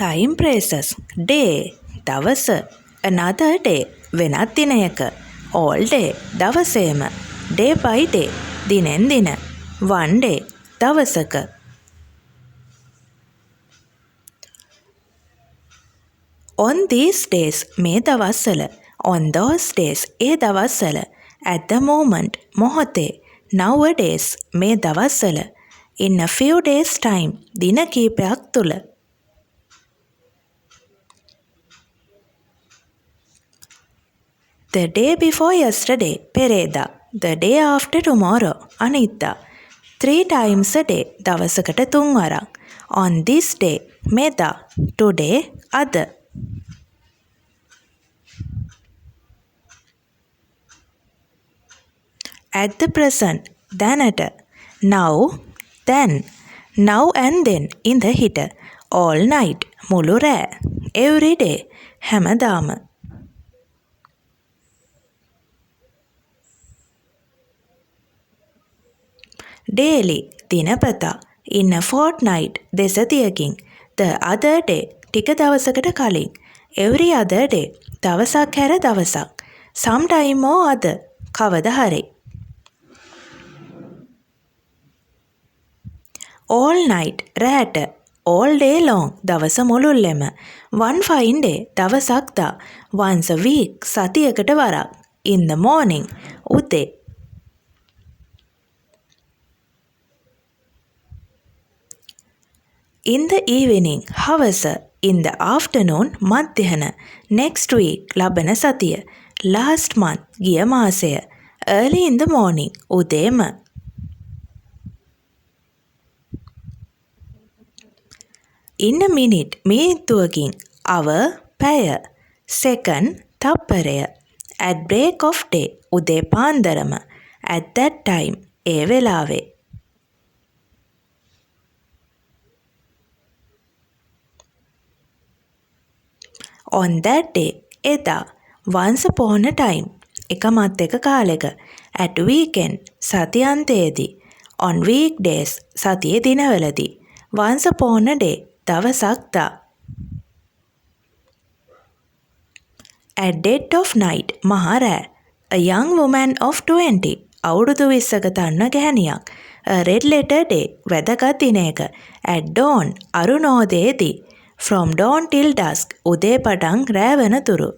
time phrases day දවස another day වෙනත් දිනයක all day දවසේම day by day දිනෙන් දින one day දවසක on these days මේ දවස්වල on those days ඒ දවස්වල at the moment මොහොතේ nowadays මේ දවස්වල in a few days time දින කීපයක් තුල the day before yesterday පෙරේදා the day after tomorrow අනිද්දා 3 times a day දවසකට 3 වරක් on this day මෙදා today අද at the present දැනට now then now and then in the හිට all night මුළු රෑ every day හැමදාම daily දිනපතා in a fortnight දෙසතියකින් the other day ටික දවසකට කලින් every other day දවසක් හැර දවසක් sometime or other කවදා හරි all night රැට all day long දවස මුළුල්ලෙම one fine day දවසක්දා once a week සතියකට වරක් in the morning උදේ in the evening හවස in the afternoon මධ්‍යහන next week ලබන සතිය last month ගිය මාසය early in the morning උදේම in a minute මිනිත්තුවකින් hour පැය second තප්පරය at break of day උදේ පාන්දරම at that time ඒ වෙලාවේ on that day එදා once upon a time එකමත් එක කාලෙක at weekend සතියන්තයේදී on weekdays සතියේ දිනවලදී once upon a day දවසක්දා at dead of night මහරෑ a young woman of 20 අවුරුදු 20ක තරුණ ගැහැණියක් a red letter day වැදගත් දිනයක at dawn අරුණෝදයේදී from dawn till dusk උදේ පටන් රෑ වෙනතුරු